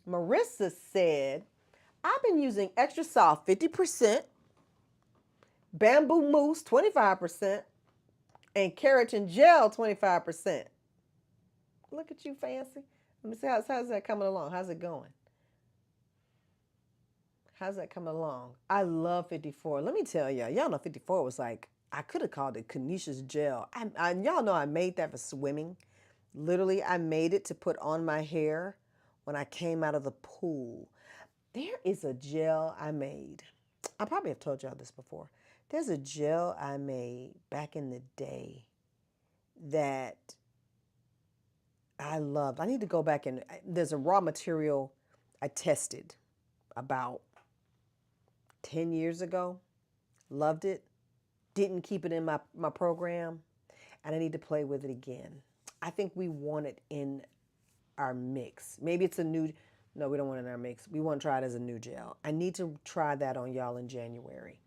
Marissa said, I've been using Extra Soft 50%, Bamboo Mousse 25%, and Keratin Gel 25%. Look at you, fancy. Let me see, how's that coming along? How's it going? How's that coming along? I love 54. Let me tell y'all know 54 was like, I could have called it Kanisha's Gel. Y'all know I made that for swimming. Literally, I made it to put on my hair when I came out of the pool. There is a gel I made. I probably have told y'all this before. There's a gel I made back in the day that I loved. I need to go back and there's a raw material I tested about 10 years ago. Loved it. Didn't keep it in my program. And I need to play with it again. I think we want it in our mix. Maybe it's a new, no, we don't want it in our mix. We want to try it as a new gel. I need to try that on y'all in January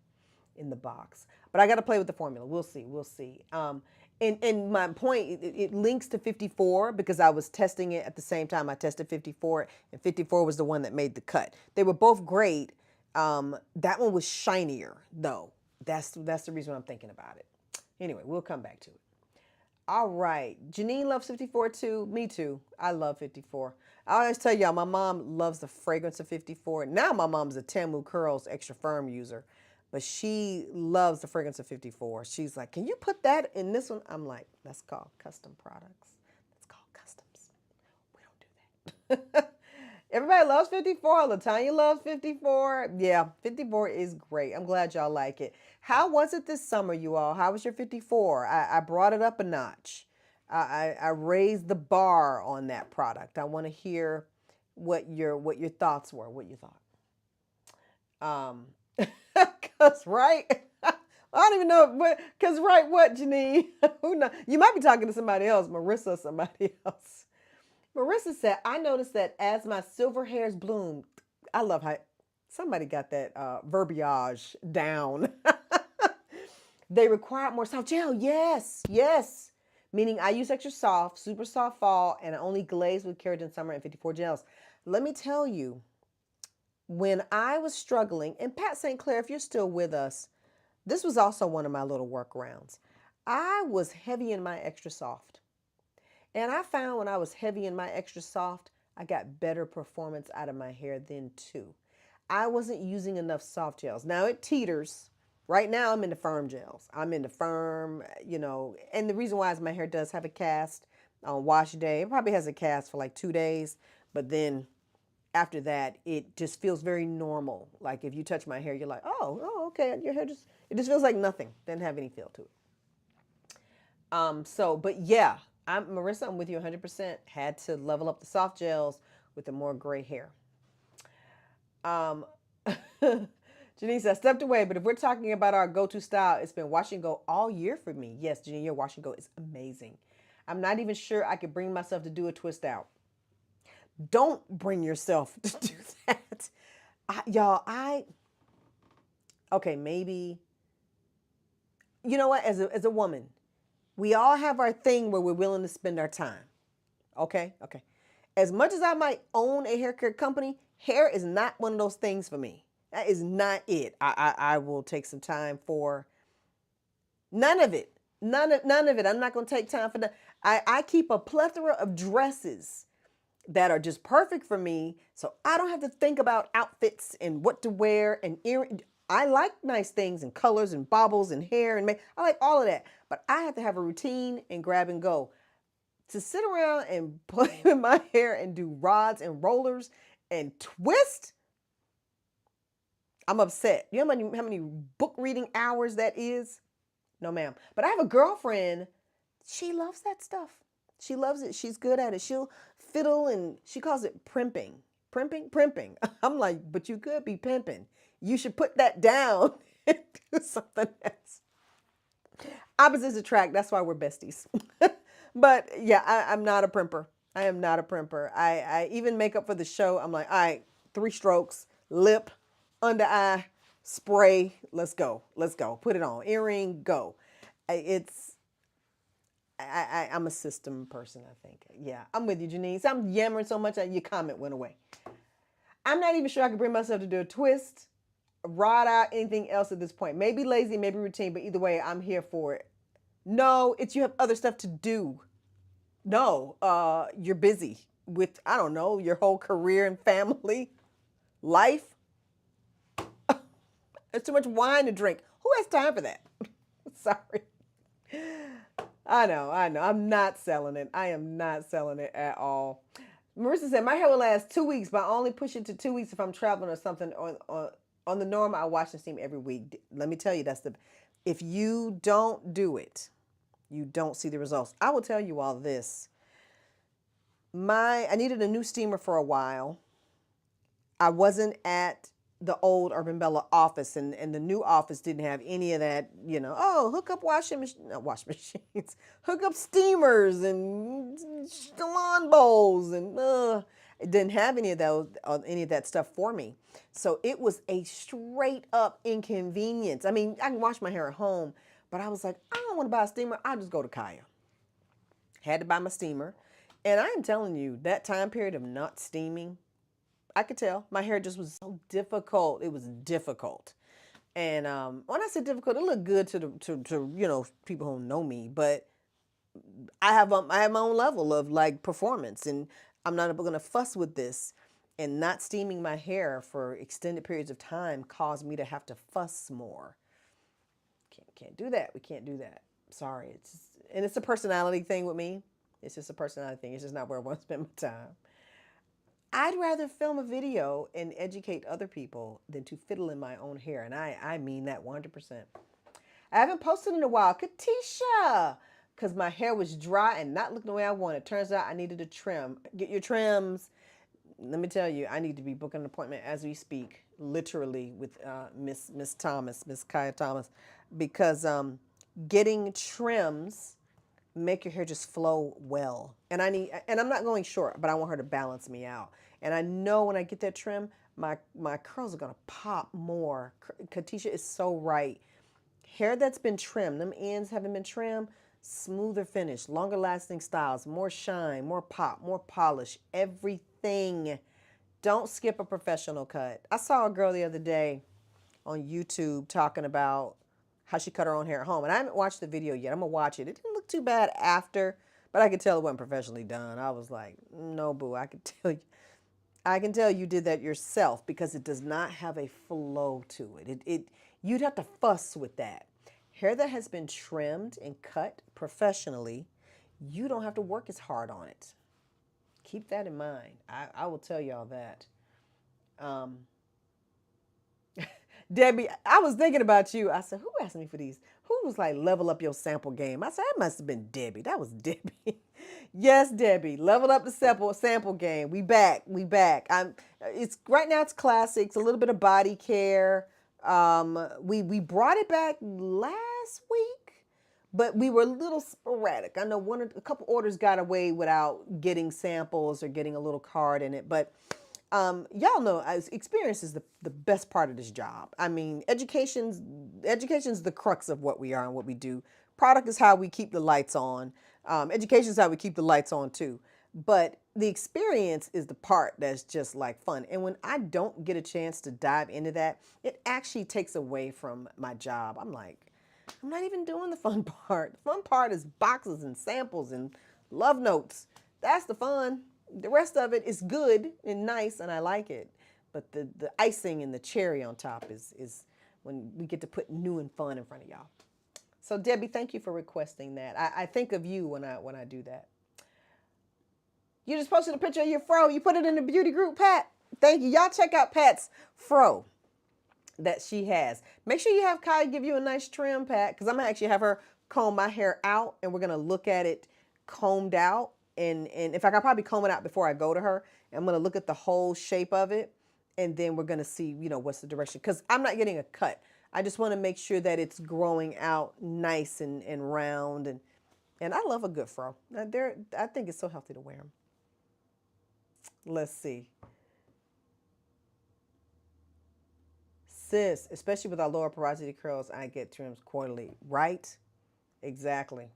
in the box. But I got to play with the formula. We'll see. We'll see. And my point, it links to 54 because I was testing it at the same time I tested 54, and 54 was the one that made the cut. They were both great. That one was shinier, though. That's the reason I'm thinking about it. Anyway, we'll come back to it. All right. Janine loves 54 too. Me too. I love 54. I always tell y'all, my mom loves the fragrance of 54. Now my mom's a Tamu Curls Extra Firm user, but she loves the fragrance of 54. She's like, can you put that in this one? I'm like, that's called custom products. That's called customs. We don't do that. Everybody loves 54. LaTanya loves 54. Yeah, 54 is great. I'm glad y'all like it. How was it this summer, you all? How was your 54? I brought it up a notch. I raised the bar on that product. I want to hear what your thoughts were. What you thought? Cause right. I don't even know what. Cause right, what, Janine? Who knows? You might be talking to somebody else, Marissa, or somebody else. Marissa said, I noticed that as my silver hairs bloomed, I love how somebody got that verbiage down. They required more soft gel. Yes, yes. Meaning I use extra soft, super soft fall, and I only glaze with Keratin Summer and 54 gels. Let me tell you, when I was struggling, and Pat St. Clair, if you're still with us, this was also one of my little workarounds. I was heavy in my extra soft. And I found when I was heavy in my extra soft, I got better performance out of my hair then too. I wasn't using enough soft gels. Now it teeters. Right now I'm into firm gels. I'm into firm, and the reason why is my hair does have a cast on wash day. It probably has a cast for like 2 days, but then after that, it just feels very normal. Like if you touch my hair, you're like, oh, okay, your hair it just feels like nothing. Doesn't have any feel to it. But yeah, Marissa, I'm with you 100%. Had to level up the soft gels with the more gray hair. Janine said, I stepped away, but if we're talking about our go-to style, it's been wash and go all year for me. Yes, Janine, your wash and go is amazing. I'm not even sure I could bring myself to do a twist out. Don't bring yourself to do that. Y'all, okay, maybe, you know what, as a woman, we all have our thing where we're willing to spend our time. Okay, okay. As much as I might own a hair care company, hair is not one of those things for me. That is not it. I will take some time for none of it. None of it. I'm not going to take time for that. I keep a plethora of dresses that are just perfect for me, so I don't have to think about outfits and what to wear and earrings. I like nice things and colors and baubles and hair and make. I like all of that, but I have to have a routine and grab and go. To sit around and play with my hair and do rods and rollers and twist, I'm upset. You know how many book reading hours that is? No, ma'am. But I have a girlfriend. She loves that stuff. She loves it. She's good at it. She'll fiddle and she calls it primping. Primping. I'm like, but you could be pimping. You should put that down and do something else. Opposites attract. That's why we're besties. But yeah, I'm not a primper. I am not a primper. I even make up for the show. I'm like, all right, 3 strokes, lip, under eye, spray. Let's go. Let's go. Put it on. Earring, go. It's I'm a system person, I think. Yeah, I'm with you, Janine. So I'm yammering so much that your comment went away. I'm not even sure I can bring myself to do a twist, rod out, anything else at this point. Maybe lazy, maybe routine, but either way, I'm here for it. No, it's you have other stuff to do. No, you're busy with, I don't know, your whole career and family, life. There's too much wine to drink. Who has time for that? Sorry. I know. I'm not selling it. I am not selling it at all. Marissa said, my hair will last 2 weeks, but I only push it to 2 weeks if I'm traveling or something. On the norm, I wash and steam every week. Let me tell you, if you don't do it, you don't see the results. I will tell you all this. I needed a new steamer for a while. I wasn't at the old Urban Bella office, and the new office didn't have any of that, hook up wash machines, hook up steamers and lawn bowls, and it didn't have any of that stuff for me. So it was a straight up inconvenience. I mean, I can wash my hair at home, but I was like, I don't want to buy a steamer. I'll just go to Kaya. Had to buy my steamer. And I am telling you, that time period of not steaming, I could tell my hair just was so difficult. It was difficult. And when I say difficult, it looked good to people who know me, but I have my own level of like performance, and I'm not going to fuss with this. And not steaming my hair for extended periods of time caused me to have to fuss more. Can't do that. We can't do that. Sorry. It's a personality thing with me. It's just a personality thing. It's just not where I want to spend my time. I'd rather film a video and educate other people than to fiddle in my own hair. And I mean that 100%. I haven't posted in a while. Katisha! Because my hair was dry and not looking the way I wanted. Turns out I needed a trim. Get your trims. Let me tell you, I need to be booking an appointment as we speak, literally, with Miss Kaya Thomas, because getting trims make your hair just flow well. And I'm not going short, but I want her to balance me out. And I know when I get that trim, my curls are gonna pop more. Katisha is so right. Hair that's been trimmed, them ends haven't been trimmed, smoother finish, longer lasting styles, more shine, more pop, more polish, everything. Don't skip a professional cut. I saw a girl the other day on YouTube talking about how she cut her own hair at home. And I haven't watched the video yet. I'm going to watch it. It didn't look too bad after, but I could tell it wasn't professionally done. I was like, no, boo, I can tell you did that yourself, because it does not have a flow to it. You'd have to fuss with that. Hair that has been trimmed and cut professionally, you don't have to work as hard on it. Keep that in mind. I will tell y'all that. Debbie, I was thinking about you. I said, who asked me for these? Who was like, level up your sample game? I said, that must have been Debbie. That was Debbie. Yes, Debbie, level up the sample game. We back. It's right now. It's classics. A little bit of body care. We brought it back last week, but we were a little sporadic. I know a couple orders got away without getting samples or getting a little card in it, but y'all know experience is the best part of this job. I mean, education's the crux of what we are and what we do. Product is how we keep the lights on. Education is how we keep the lights on too. But the experience is the part that's just like fun. And when I don't get a chance to dive into that, it actually takes away from my job. I'm like, I'm not even doing the fun part. The fun part is boxes and samples and love notes. That's the fun. The rest of it is good and nice, and I like it. But the icing and the cherry on top is when we get to put new and fun in front of y'all. So Debbie, thank you for requesting that. I think of you when I do that. You just posted a picture of your fro. You put it in the beauty group, Pat. Thank you. Y'all check out Pat's fro that she has. Make sure you have Kai give you a nice trim, Pat, because I'm going to actually have her comb my hair out, and we're going to look at it combed out. And in fact, I'll probably comb it out before I go to her. I'm going to look at the whole shape of it, and then we're going to see, what's the direction. Because I'm not getting a cut. I just want to make sure that it's growing out nice and round. And I love a good fro. I think it's so healthy to wear them. Let's see. Sis, especially with our lower porosity curls, I get trims quarterly. Right? Exactly.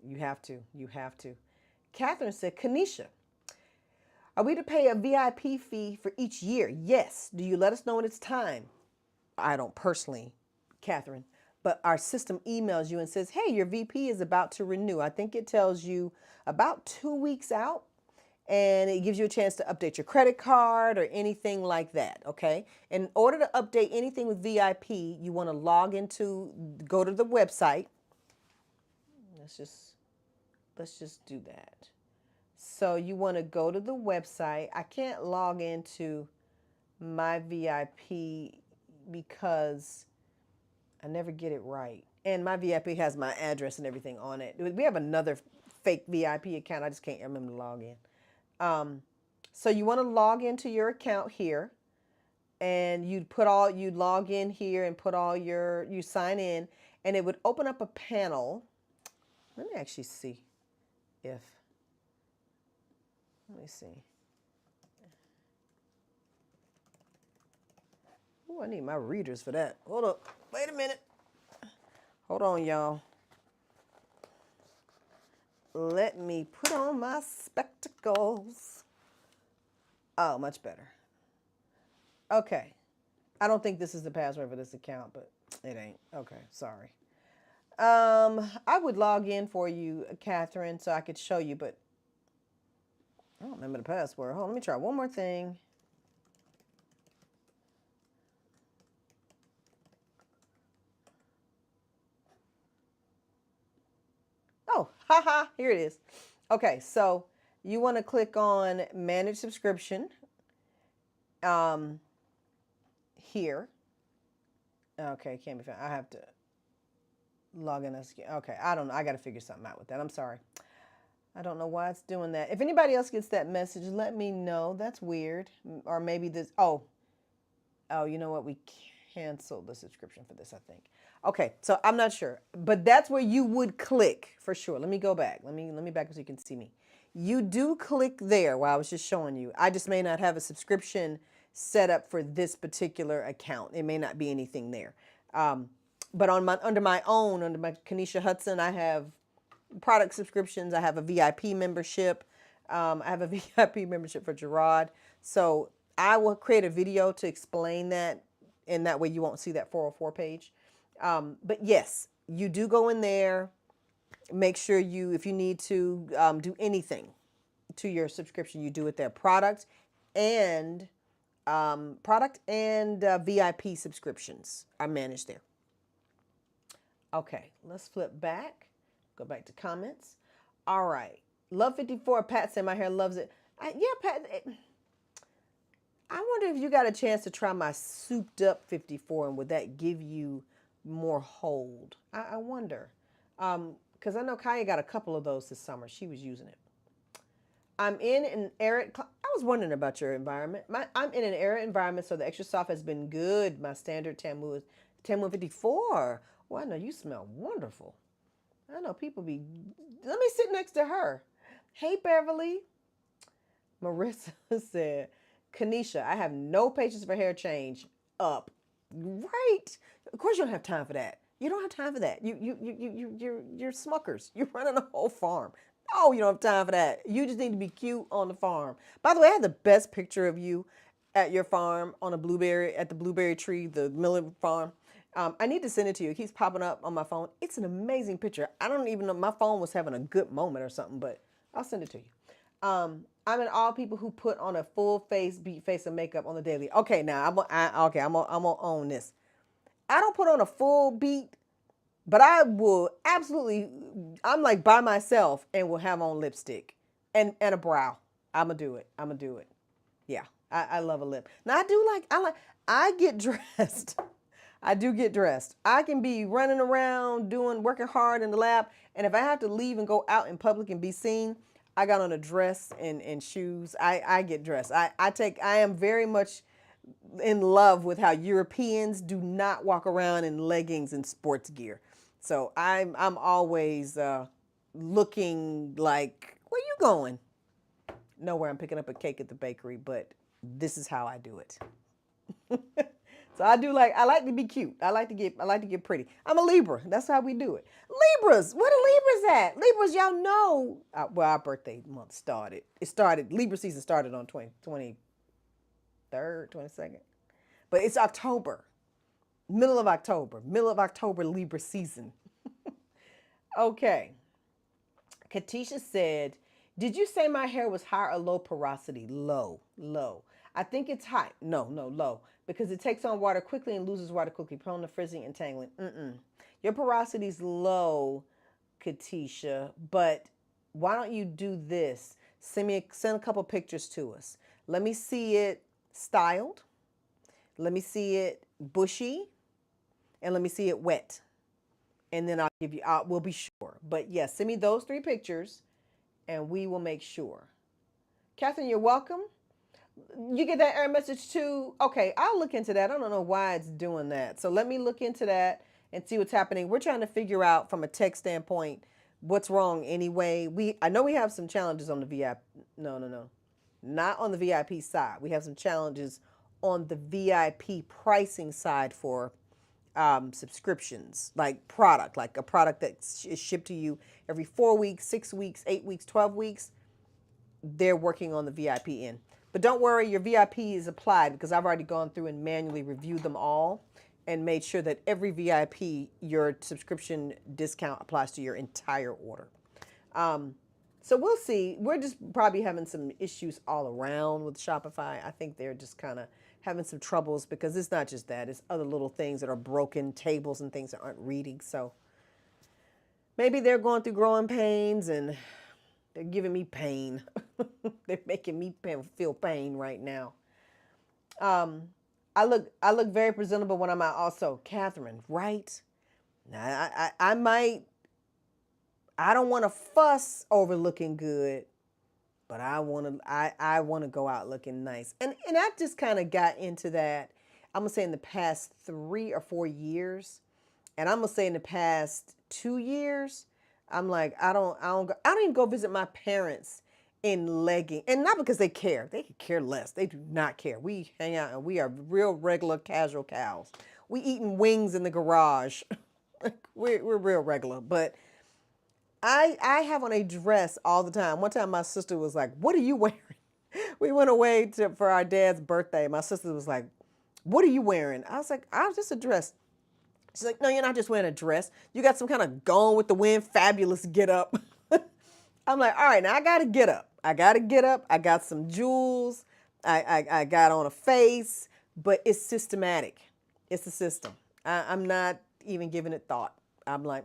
You have to. You have to. Catherine said, Kanisha, are we to pay a VIP fee for each year? Yes. Do you let us know when it's time? I don't personally, Catherine, but our system emails you and says, hey, your VP is about to renew. I think it tells you about 2 weeks out, and it gives you a chance to update your credit card or anything like that, okay? In order to update anything with VIP, you want to go to the website. Let's just do that. So you want to go to the website. I can't log into my VIP because I never get it right. And my VIP has my address and everything on it. We have another fake VIP account. I just can't remember to log in. So you want to log into your account here, and you log in here and you sign in, and it would open up a panel. Let me actually see let me see. Oh, I need my readers for that. Hold up. Wait a minute. Hold on, y'all. Let me put on my spectacles. Oh, much better. Okay. I don't think this is the password for this account, but it ain't. Okay, sorry. I would log in for you, Catherine, so I could show you, but I don't remember the password. Hold on, let me try one more thing. Oh, haha, here it is. Okay, so you want to click on Manage Subscription here. Okay, can't be found. I have to log in. Okay, I don't know. I got to figure something out with that. I'm sorry. I don't know why it's doing that. If anybody else gets that message, let me know. That's weird. Or maybe this, oh, you know what? We canceled the subscription for this, I think. Okay, so I'm not sure, but that's where you would click for sure. Let me go back. Let me back so you can see me. You do click there while I was just showing you. I just may not have a subscription set up for this particular account. It may not be anything there. But under my Kanisha Hudson, I have product subscriptions. I have a VIP membership. I have a VIP membership for Gerard. So I will create a video to explain that, and that way you won't see that 404 page. But yes, you do go in there. Make sure if you need to do anything to your subscription, you do it there. Product and VIP subscriptions are managed there. Okay, let's flip back. Go back to comments. All right. Love 54. Pat said my hair loves it. Yeah, Pat. I wonder if you got a chance to try my souped up 54, and would that give you more hold? I wonder. Because I know Kaya got a couple of those this summer. She was using it. I'm in an arid. I was wondering about your environment. I'm in an arid environment, so the extra soft has been good. My standard Tamu is Tamu 54. Well, I know you smell wonderful. I know people be, let me sit next to her. Hey, Beverly. Marissa said, Kanisha, I have no patience for hair change. Up. Right. Of course you don't have time for that. You don't have time for that. You're Smuckers. You're running a whole farm. Oh, you don't have time for that. You just need to be cute on the farm. By the way, I had the best picture of you at your farm on a blueberry, at the blueberry tree, the Miller farm. I need to send it to you. It keeps popping up on my phone. It's an amazing picture. I don't even know, my phone was having a good moment or something, but I'll send it to you. I'm in all people who put on a full face, beat face of makeup on the daily. Okay, now I'm gonna own this. I don't put on a full beat, but I will absolutely. I'm like by myself and will have on lipstick and a brow. I'm gonna do it. I'm gonna do it. Yeah, I love a lip. Now I get dressed. I do get dressed. I can be running around working hard in the lab, and if I have to leave and go out in public and be seen, I got on a dress and shoes. I get dressed. I am very much in love with how Europeans do not walk around in leggings and sports gear. So I'm always looking like, where you going? Nowhere. I'm picking up a cake at the bakery, but this is how I do it. So I like to be cute. I like to get pretty. I'm a Libra. That's how we do it. Libras, where the Libras at? Libras, y'all know. Well, our birthday month started. Libra season started on 23rd, 22nd. But it's October. Middle of October, Libra season. Okay. Katisha said, did you say my hair was high or low porosity? Low, low. I think it's high. No, low. Because it takes on water quickly and loses water quickly, prone to frizzing and tangling. Your porosity's low, Katisha, but why don't you do this? Send a couple pictures to us. Let me see it styled. Let me see it bushy. And let me see it wet. And then we'll be sure. But yes, send me those 3 pictures and we will make sure. Catherine, you're welcome. You get that error message too? Okay, I'll look into that. I don't know why it's doing that. So let me look into that and see what's happening. We're trying to figure out from a tech standpoint what's wrong anyway. I know we have some challenges on the VIP. No. Not on the VIP side. We have some challenges on the VIP pricing side for subscriptions, like a product that is shipped to you every 4 weeks, 6 weeks, 8 weeks, 12 weeks. They're working on the VIP end. But don't worry, your VIP is applied because I've already gone through and manually reviewed them all and made sure that every VIP, your subscription discount applies to your entire order. So we'll see. We're just probably having some issues all around with Shopify. I think they're just kind of having some troubles because it's not just that. It's other little things that are broken, tables and things that aren't reading. So maybe they're going through growing pains and they're giving me pain. They're making me feel pain right now. I look very presentable when I'm out also. Catherine, right? Now, I don't want to fuss over looking good, but I want to go out looking nice. And I just kind of got into that, I'm going to say in the past 3 or 4 years. And I'm going to say in the past 2 years, I'm like, I don't even go visit my parents in leggings. And not because they care. They could care less. They do not care. We hang out and we are real regular casual cows. We eating wings in the garage. we're real regular. But I have on a dress all the time. One time my sister was like, what are you wearing? We went away for our dad's birthday. My sister was like, what are you wearing? I was like, I was just a dress. She's like, no, you're not just wearing a dress. You got some kind of gone with the wind, fabulous get up. I'm like, all right, now I got to get up. I got some jewels. I got on a face, but it's systematic. It's a system. I'm not even giving it thought. I'm like,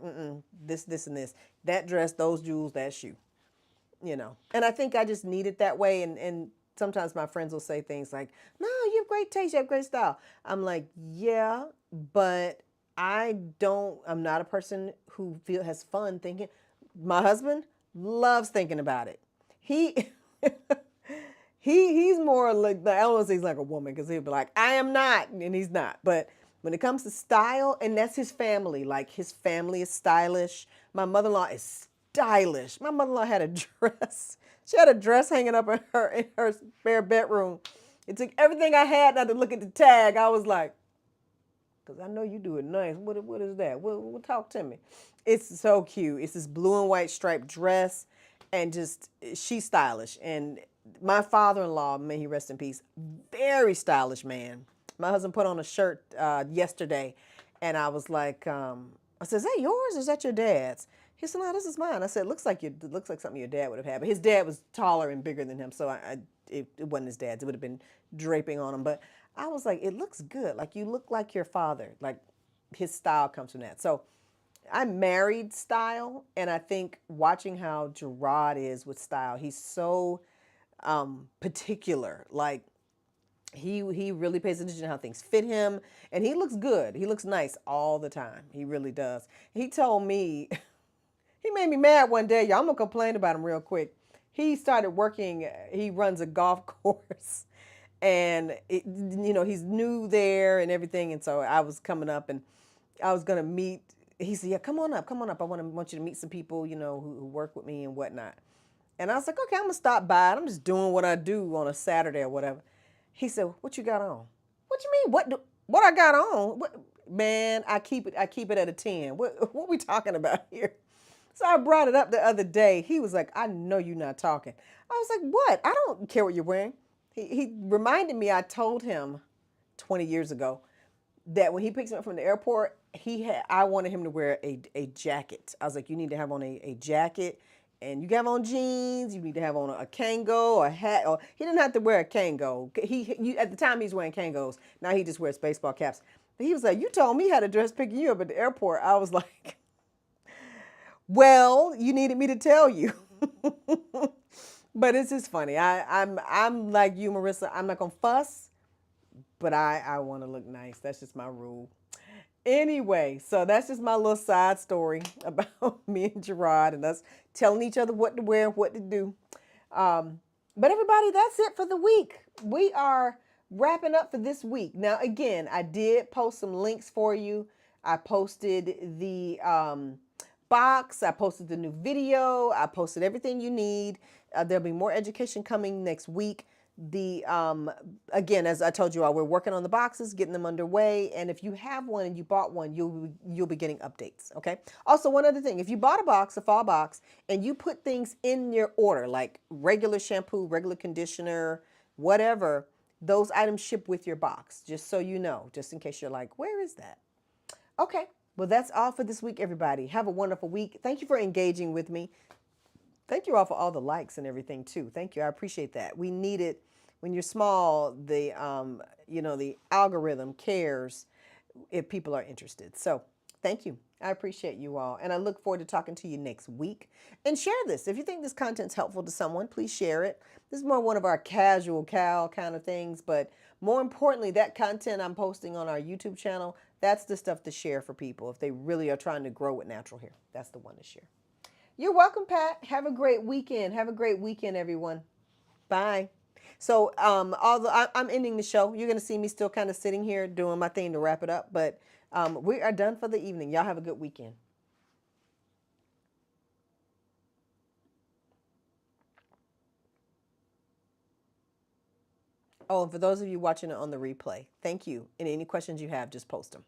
this, and this. That dress, those jewels, that shoe. And I think I just need it that way. And sometimes my friends will say things like, no, you have great taste, you have great style. I'm like, yeah, but I'm not a person who has fun thinking. My husband loves thinking about it. He's more like, I don't want to say he's like a woman because he'll be like, I am not, and he's not. But When it comes to style, and that's his family. Like his family is stylish. My mother-in-law is stylish. My mother-in-law had a dress. She had a dress hanging up in her spare bedroom. It took everything I had not to look at the tag. I was like, because I know you do it nice. What is that? What talk to me. It's so cute. It's this blue and white striped dress, and just she's stylish. And my father-in-law, may he rest in peace, very stylish man. My husband put on a shirt yesterday, and I was like, I said, "Is that yours? Or is that your dad's?" He said, "No, this is mine." I said, it looks like something your dad would have had." But his dad was taller and bigger than him, so it wasn't his dad's. It would have been draping on him. But I was like, it looks good. Like you look like your father. Like his style comes from that. So I married style, and I think watching how Gerard is with style, he's so particular. Like he really pays attention to how things fit him, and he looks good. He looks nice all the time. He really does. He told me he made me mad one day. Y'all, I'm gonna complain about him real quick. He started working. He runs a golf course, and he's new there and everything. And so I was coming up, and I was gonna meet. He said, "Yeah, come on up, come on up. I want you to meet some people, who work with me and whatnot." And I was like, "Okay, I'm gonna stop by. I'm just doing what I do on a Saturday or whatever." He said, "What you got on?" "What you mean? What I got on? What, man, I keep it at a 10. What we talking about here?" So I brought it up the other day. He was like, "I know you're not talking." I was like, "What? I don't care what you're wearing." He reminded me I told him 20 years ago that when he picks me up from the airport, I wanted him to wear a jacket. I was like, "You need to have on a jacket, and you can have on jeans. You need to have on a Kango or a hat." Or he didn't have to wear a Kango. At the time he's wearing Kangos. Now he just wears baseball caps. But he was like, "You told me how to dress picking you up at the airport." I was like, "Well, you needed me to tell you." But it's just funny. I'm like you, Marissa. I'm not gonna fuss, but I want to look nice. That's just my rule. Anyway, so that's just my little side story about me and Gerard and us telling each other what to wear, what to do. Um, but everybody, that's it for the week. We are wrapping up for this week. Now, again, I did post some links for you. I posted the box. I posted the new video. I posted everything you need. There'll be more education coming next week. The again, as I told you all, we're working on the boxes, getting them underway. And if you have one and you bought one, you'll be getting updates. Okay. Also, one other thing: if you bought a box, a fall box, and you put things in your order like regular shampoo, regular conditioner, whatever, those items ship with your box. Just so you know, just in case you're like, where is that? Okay. Well, that's all for this week, everybody. Have a wonderful week. Thank you for engaging with me. Thank you all for all the likes and everything too. Thank you. I appreciate that. We need it. When you're small, the algorithm cares if people are interested. So thank you. I appreciate you all. And I look forward to talking to you next week. And share this. If you think this content's helpful to someone, please share it. This is more one of our casual cow kind of things. But more importantly, that content I'm posting on our YouTube channel, that's the stuff to share for people if they really are trying to grow with natural hair. That's the one to share. You're welcome, Pat. Have a great weekend. Have a great weekend, everyone. Bye. So, although I'm ending the show, you're going to see me still kind of sitting here doing my thing to wrap it up. But we are done for the evening. Y'all have a good weekend. Oh, and for those of you watching it on the replay, thank you. And any questions you have, just post them.